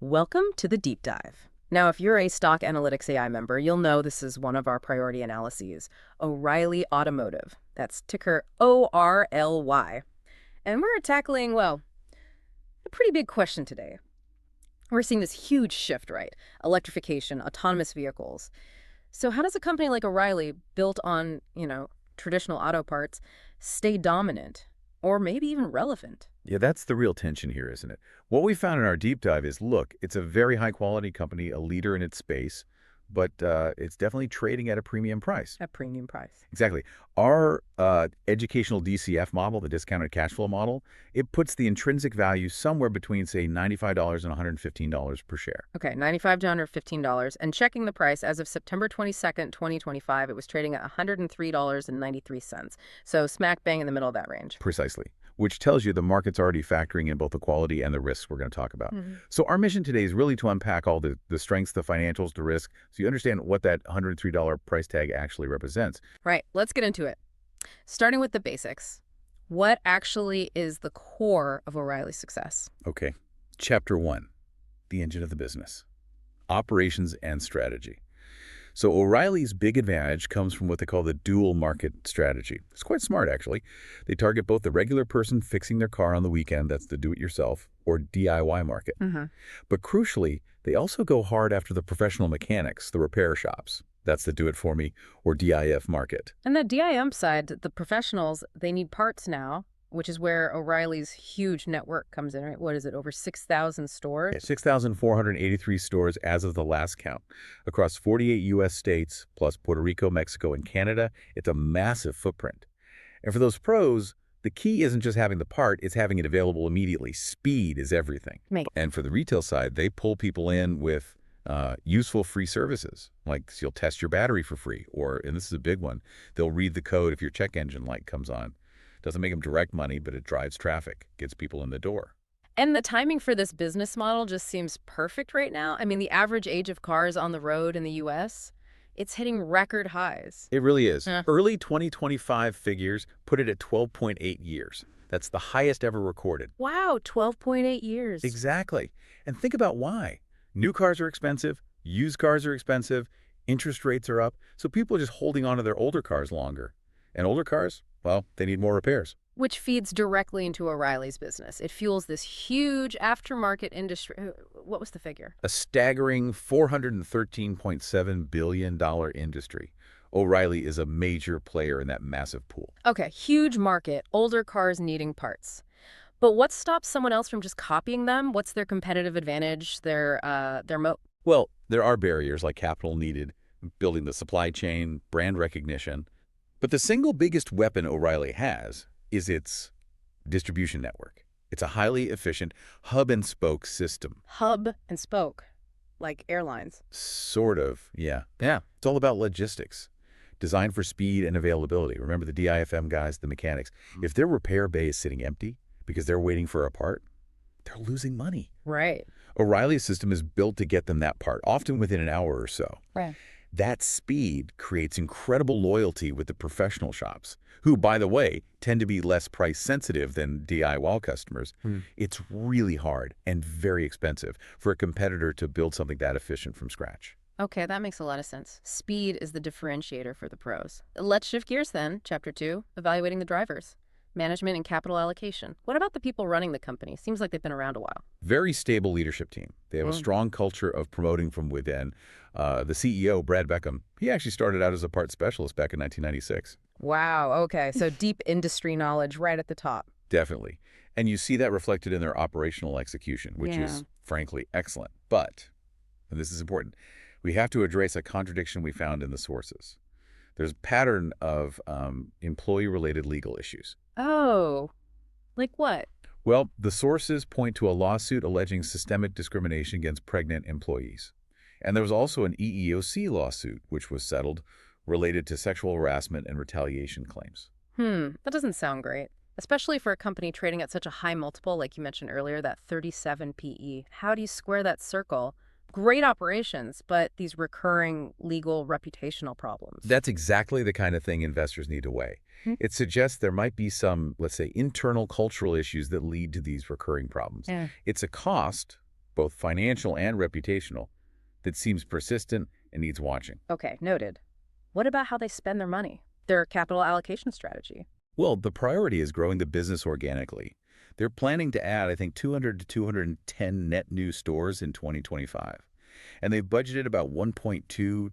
Welcome to the deep dive. Now, if you're a Stock Analytics AI member, you'll know this is one of our priority analyses, O'Reilly Automotive. That's ticker ORLY. And we're tackling, well, a pretty big question today. We're seeing this huge shift, right? Electrification, autonomous vehicles. So how does a company like O'Reilly, built on, traditional auto parts, stay dominant or maybe even relevant? Yeah, that's the real tension here, isn't it? What we found in our deep dive is, look, it's a very high-quality company, a leader in its space, but it's definitely trading at a premium price. A premium price. Exactly. Our educational DCF model, the discounted cash flow model, it puts the intrinsic value somewhere between, say, $95 and $115 per share. Okay, $95 to $115. And checking the price, as of September 22nd, 2025, it was trading at $103.93. So smack bang in the middle of that range. Precisely. Which tells you the market's already factoring in both the quality and the risks we're going to talk about. So our mission today is really to unpack all the strengths, the financials, the risk, so you understand what that $103 price tag actually represents. Right, let's get into it. Starting with the basics. What actually is the core of O'Reilly's success? Okay. Chapter 1, the engine of the business, operations and strategy. So O'Reilly's big advantage comes from what they call the dual market strategy. It's quite smart, actually. They target both the regular person fixing their car on the weekend, that's the do-it-yourself, or DIY market. But crucially, they also go hard after the professional mechanics, the repair shops. That's the do-it-for-me, or DIF market. And the DIM side, the professionals, they need parts now, which is where O'Reilly's huge network comes in, right? What is it, over 6,000 stores? Yeah, 6,483 stores as of the last count. Across 48 U.S. states, plus Puerto Rico, Mexico, and Canada, it's a massive footprint. And for those pros, the key isn't just having the part, it's having it available immediately. Speed is everything. And for the retail side, they pull people in with useful free services, like you'll test your battery for free, or, and this is a big one, they'll read the code if your check engine light comes on. Doesn't make them direct money, but it drives traffic, gets people in the door. And the timing for this business model just seems perfect right now. I mean, the average age of cars on the road in the U.S., it's hitting record highs. It really is. Yeah. Early 2025 figures put it at 12.8 years. That's the highest ever recorded. Wow, 12.8 years. Exactly. And think about why. New cars are expensive, used cars are expensive, interest rates are up, so people are just holding on to their older cars longer. And older cars, well, they need more repairs. Which feeds directly into O'Reilly's business. It fuels this huge aftermarket industry. What was the figure? A staggering $413.7 billion industry. O'Reilly is a major player in that massive pool. Okay, huge market, older cars needing parts. But what stops someone else from just copying them? What's their competitive advantage, their moat? Well, there are barriers like capital needed, building the supply chain, brand recognition. But the single biggest weapon O'Reilly has is its distribution network. It's a highly efficient hub-and-spoke system. Hub and spoke, like airlines. Sort of, yeah. Yeah, it's all about logistics, designed for speed and availability. Remember the DIFM guys, the mechanics. If their repair bay is sitting empty because they're waiting for a part, they're losing money. Right. O'Reilly's system is built to get them that part, often within an hour or so. Right. That speed creates incredible loyalty with the professional shops, who, by the way, tend to be less price sensitive than DIY customers. It's really hard and very expensive for a competitor to build something that efficient from scratch. Okay, that makes a lot of sense. Speed is the differentiator for the pros. Let's shift gears then. Chapter 2, evaluating the drivers. Management and capital allocation. What about the people running the company? Seems like they've been around a while. Very stable leadership team. They have a strong culture of promoting from within. The CEO, Brad Beckham, he actually started out as a parts specialist back in 1996. Wow, okay. So deep industry knowledge right at the top. Definitely. And you see that reflected in their operational execution, which is, frankly, excellent. But, and this is important, we have to address a contradiction we found in the sources. There's a pattern of employee-related legal issues. Oh, like what? Well, the sources point to a lawsuit alleging systemic discrimination against pregnant employees. And there was also an EEOC lawsuit, which was settled, related to sexual harassment and retaliation claims. That doesn't sound great, especially for a company trading at such a high multiple, like you mentioned earlier, that 37 PE. How do you square that circle? Great operations, but these recurring legal reputational problems. That's exactly the kind of thing investors need to weigh. It suggests there might be some, let's say, internal cultural issues that lead to these recurring problems. It's a cost, both financial and reputational, that seems persistent and needs watching. Okay, noted. What about how they spend their money? Their capital allocation strategy? Well, the priority is growing the business organically. They're planning to add, I think, 200 to 210 net new stores in 2025. And they've budgeted about $1.2 to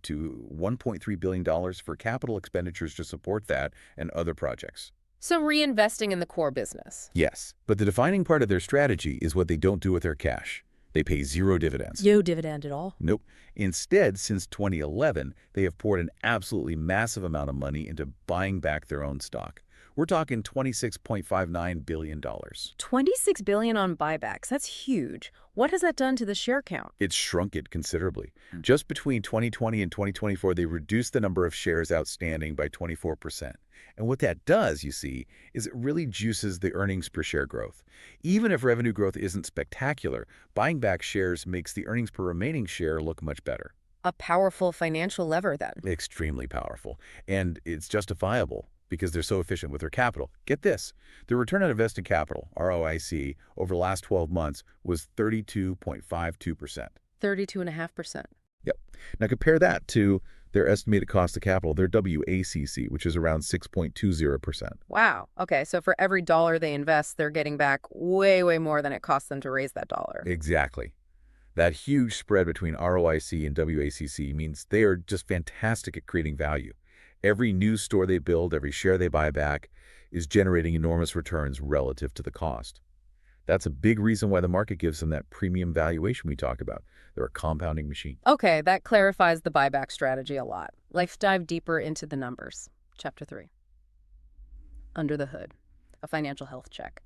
$1.3 billion for capital expenditures to support that and other projects. So reinvesting in the core business. Yes, but the defining part of their strategy is what they don't do with their cash. They pay zero dividends. No dividend at all? Nope. Instead, since 2011, they have poured an absolutely massive amount of money into buying back their own stock. We're talking $26.59 billion. $26 billion on buybacks. That's huge. What has that done to the share count? It's shrunk it considerably. Just between 2020 and 2024, they reduced the number of shares outstanding by 24%. And what that does, you see, is it really juices the earnings per share growth. Even if revenue growth isn't spectacular, buying back shares makes the earnings per remaining share look much better. A powerful financial lever, then. Extremely powerful. And it's justifiable because they're so efficient with their capital. Get this. The return on invested capital, ROIC, over the last 12 months was 32.52%. 32.5%. Yep. Now compare that to their estimated cost of capital, their WACC, which is around 6.20%. Wow. Okay, so for every dollar they invest, they're getting back way, way more than it costs them to raise that dollar. Exactly. That huge spread between ROIC and WACC means they are just fantastic at creating value. Every new store they build, every share they buy back, is generating enormous returns relative to the cost. That's a big reason why the market gives them that premium valuation we talked about. They're a compounding machine. Okay, that clarifies the buyback strategy a lot. Let's dive deeper into the numbers. Chapter 3. Under the hood. A financial health check.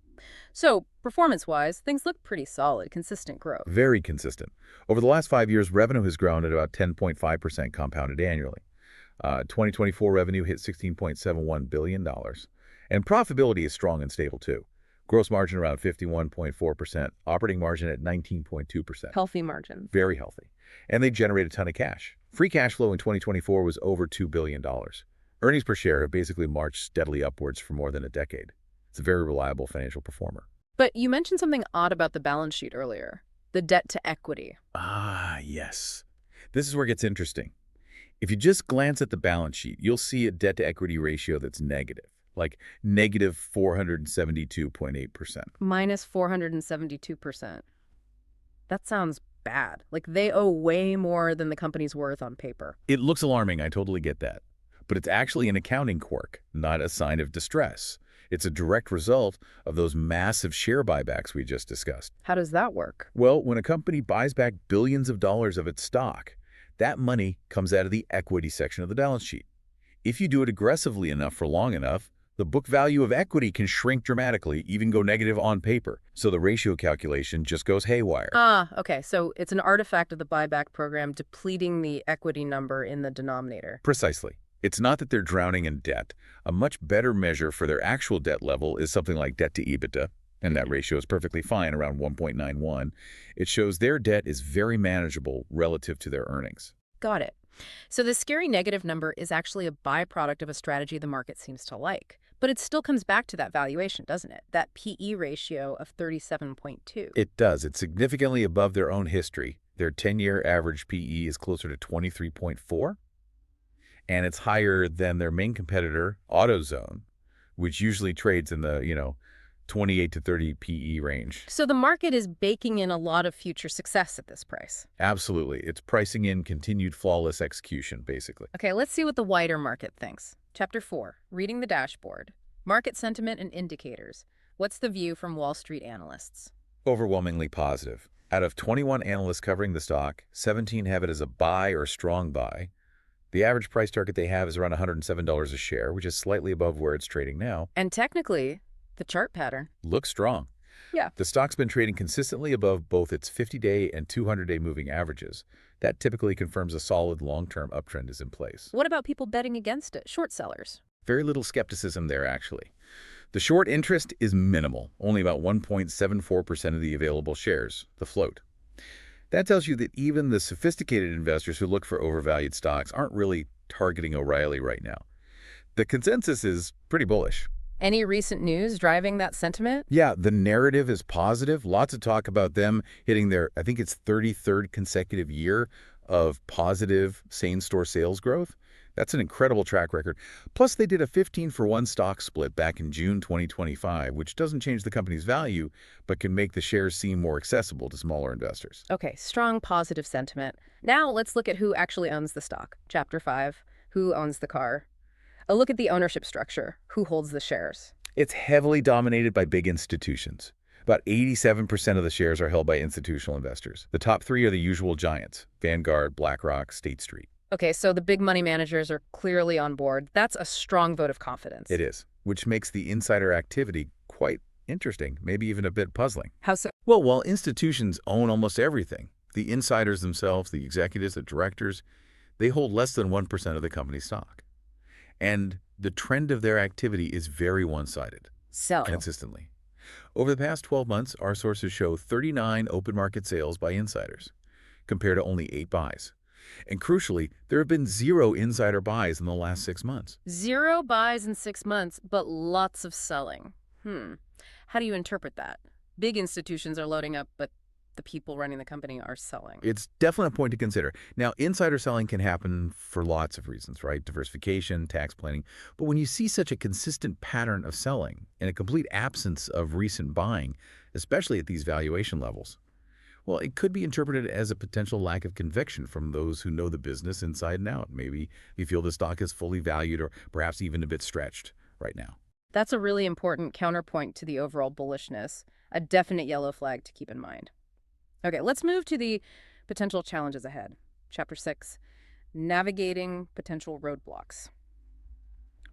So, performance-wise, things look pretty solid, consistent growth. Very consistent. Over the last 5 years, revenue has grown at about 10.5% compounded annually. 2024 revenue hit $16.71 billion. And profitability is strong and stable, too. Gross margin around 51.4%, operating margin at 19.2%. Healthy margins. Very healthy. And they generate a ton of cash. Free cash flow in 2024 was over $2 billion. Earnings per share have basically marched steadily upwards for more than a decade. It's a very reliable financial performer. But you mentioned something odd about the balance sheet earlier. The debt to equity. Ah, yes. This is where it gets interesting. If you just glance at the balance sheet, you'll see a debt-to-equity ratio that's negative, like negative 472.8%. Minus 472%. That sounds bad. Like they owe way more than the company's worth on paper. It looks alarming, I totally get that. But it's actually an accounting quirk, not a sign of distress. It's a direct result of those massive share buybacks we just discussed. How does that work? Well, when a company buys back billions of dollars of its stock, that money comes out of the equity section of the balance sheet. If you do it aggressively enough for long enough, the book value of equity can shrink dramatically, even go negative on paper. So the ratio calculation just goes haywire. Ah, okay. So it's an artifact of the buyback program depleting the equity number in the denominator. Precisely. It's not that they're drowning in debt. A much better measure for their actual debt level is something like debt to EBITDA, and that ratio is perfectly fine, around 1.91. It shows their debt is very manageable relative to their earnings. Got it. So the scary negative number is actually a byproduct of a strategy the market seems to like. But it still comes back to that valuation, doesn't it? That PE ratio of 37.2. It does. It's significantly above their own history. Their 10-year average PE is closer to 23.4. And it's higher than their main competitor, AutoZone, which usually trades in the, 28 to 30 PE range. So the market is baking in a lot of future success at this price. Absolutely. It's pricing in continued flawless execution, basically. Okay, let's see what the wider market thinks. Chapter 4, Reading the Dashboard. Market sentiment and indicators. What's the view from Wall Street analysts? Overwhelmingly positive. Out of 21 analysts covering the stock, 17 have it as a buy or strong buy. The average price target they have is around $107 a share, which is slightly above where it's trading now. And technically, the chart pattern looks strong. Yeah. The stock's been trading consistently above both its 50-day and 200-day moving averages. That typically confirms a solid long-term uptrend is in place. What about people betting against it? Short sellers? Very little skepticism there, actually. The short interest is minimal, only about 1.74% of the available shares, the float. That tells you that even the sophisticated investors who look for overvalued stocks aren't really targeting O'Reilly right now. The consensus is pretty bullish. Any recent news driving that sentiment? Yeah, the narrative is positive. Lots of talk about them hitting their, I think it's 33rd consecutive year of positive same-store sales growth. That's an incredible track record. Plus, they did a 15-for-1 stock split back in June 2025, which doesn't change the company's value, but can make the shares seem more accessible to smaller investors. Okay, strong positive sentiment. Now let's look at who actually owns the stock. Chapter 5, who owns the car? A look at the ownership structure. Who holds the shares? It's heavily dominated by big institutions. About 87% of the shares are held by institutional investors. The top three are the usual giants: Vanguard, BlackRock, State Street. Okay, so the big money managers are clearly on board. That's a strong vote of confidence. It is, which makes the insider activity quite interesting, maybe even a bit puzzling. How so? Well, while institutions own almost everything, the insiders themselves, the executives, the directors, they hold less than 1% of the company's stock. And the trend of their activity is very one-sided, So, consistently. Over the past 12 months, our sources show 39 open market sales by insiders, compared to only 8 buys. And crucially, there have been 0 insider buys in the last 6 months. 0 buys in 6 months, but lots of selling. How do you interpret that? Big institutions are loading up, but the people running the company are selling. It's definitely a point to consider. Now, insider selling can happen for lots of reasons, right? Diversification, tax planning. But when you see such a consistent pattern of selling and a complete absence of recent buying, especially at these valuation levels, well, it could be interpreted as a potential lack of conviction from those who know the business inside and out. Maybe you feel the stock is fully valued or perhaps even a bit stretched right now. That's a really important counterpoint to the overall bullishness, a definite yellow flag to keep in mind. Okay, let's move to the potential challenges ahead. Chapter 6, navigating potential roadblocks.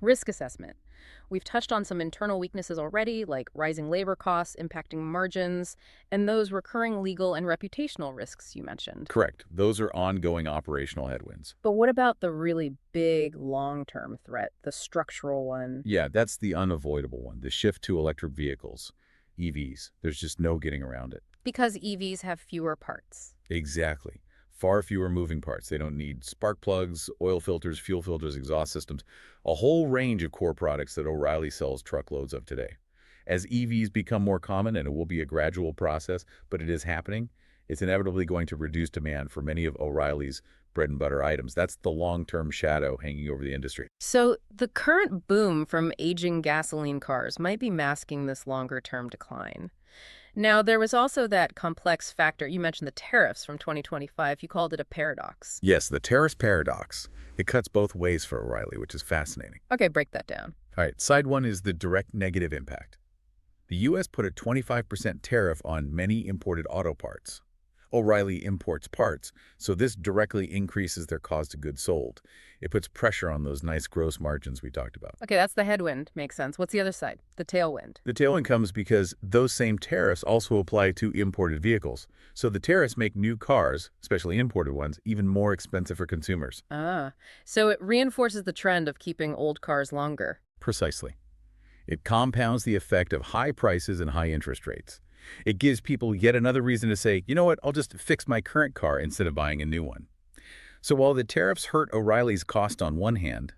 Risk assessment. We've touched on some internal weaknesses already, like rising labor costs impacting margins, and those recurring legal and reputational risks you mentioned. Correct. Those are ongoing operational headwinds. But what about the really big long-term threat, the structural one? Yeah, that's the unavoidable one, the shift to electric vehicles, EVs. There's just no getting around it. Because EVs have fewer parts. Exactly. Far fewer moving parts. They don't need spark plugs, oil filters, fuel filters, exhaust systems, a whole range of core products that O'Reilly sells truckloads of today. As EVs become more common, and it will be a gradual process, but it is happening, it's inevitably going to reduce demand for many of O'Reilly's bread and butter items. That's the long-term shadow hanging over the industry. So the current boom from aging gasoline cars might be masking this longer-term decline. Now, there was also that complex factor. You mentioned the tariffs from 2025. You called it a paradox. Yes, the tariff paradox. It cuts both ways for O'Reilly, which is fascinating. Okay, break that down. All right, side one is the direct negative impact. The U.S. put a 25% tariff on many imported auto parts. O'Reilly imports parts, so this directly increases their cost of goods sold. It puts pressure on those nice gross margins we talked about. Okay, that's the headwind. Makes sense. What's the other side? The tailwind. The tailwind comes because those same tariffs also apply to imported vehicles. So the tariffs make new cars, especially imported ones, even more expensive for consumers. So it reinforces the trend of keeping old cars longer. Precisely. It compounds the effect of high prices and high interest rates. It gives people yet another reason to say, you know what, I'll just fix my current car instead of buying a new one. So while the tariffs hurt O'Reilly's cost on one hand,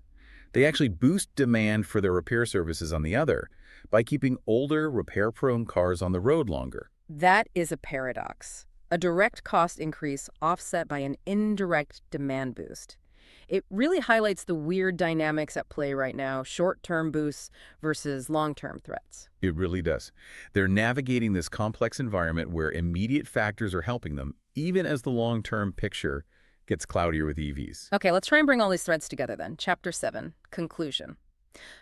they actually boost demand for their repair services on the other by keeping older, repair-prone cars on the road longer. That is a paradox. A direct cost increase offset by an indirect demand boost. It really highlights the weird dynamics at play right now, short-term boosts versus long-term threats. It really does. They're navigating this complex environment where immediate factors are helping them, even as the long-term picture gets cloudier with EVs. Okay, let's try and bring all these threads together then. Chapter 7, Conclusion.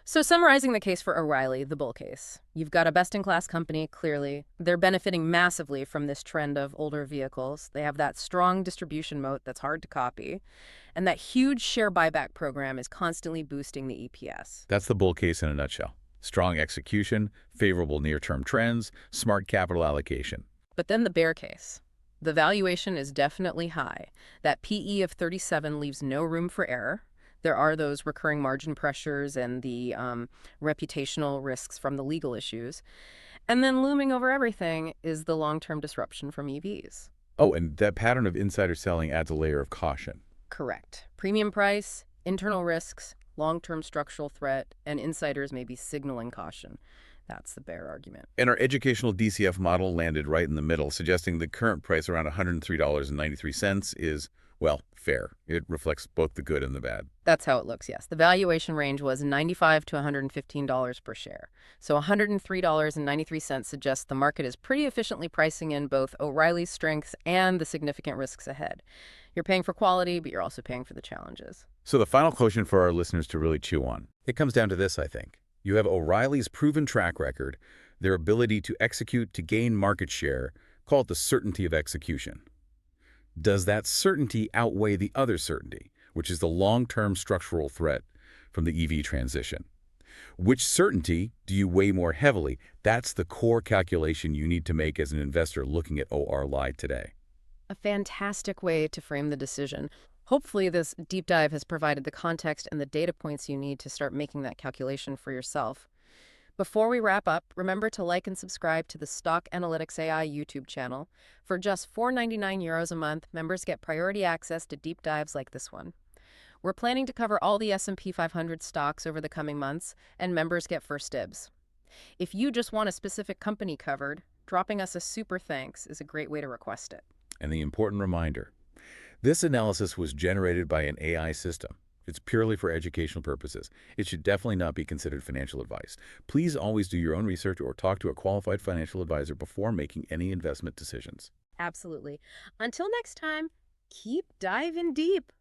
So summarizing the case for O'Reilly, the bull case. You've got a best-in-class company, clearly. They're benefiting massively from this trend of older vehicles. They have that strong distribution moat that's hard to copy. And that huge share buyback program is constantly boosting the EPS. That's the bull case in a nutshell. Strong execution, favorable near-term trends, smart capital allocation. But then the bear case. The valuation is definitely high. That PE of 37 leaves no room for error. There are those recurring margin pressures and the reputational risks from the legal issues. And then looming over everything is the long-term disruption from EVs. Oh, and that pattern of insider selling adds a layer of caution. Correct. Premium price, internal risks, long-term structural threat, and insiders may be signaling caution. That's the bear argument. And our educational DCF model landed right in the middle, suggesting the current price around $103.93 is, well, fair. It reflects both the good and the bad. That's how it looks, yes. The valuation range was $95 to $115 per share. So $103.93 suggests the market is pretty efficiently pricing in both O'Reilly's strengths and the significant risks ahead. You're paying for quality, but you're also paying for the challenges. So the final quotient for our listeners to really chew on. It comes down to this, I think. You have O'Reilly's proven track record, their ability to execute to gain market share, call it the certainty of execution. Does that certainty outweigh the other certainty, which is the long-term structural threat from the EV transition? Which certainty do you weigh more heavily? That's the core calculation you need to make as an investor looking at ORLY today. A fantastic way to frame the decision. Hopefully, this deep dive has provided the context and the data points you need to start making that calculation for yourself. Before we wrap up, remember to like and subscribe to the Stock Analytics AI YouTube channel. For just €4.99 a month, members get priority access to deep dives like this one. We're planning to cover all the S&P 500 stocks over the coming months, and members get first dibs. If you just want a specific company covered, dropping us a super thanks is a great way to request it. And the important reminder, this analysis was generated by an AI system. It's purely for educational purposes. It should definitely not be considered financial advice. Please always do your own research or talk to a qualified financial advisor before making any investment decisions. Absolutely. Until next time, keep diving deep.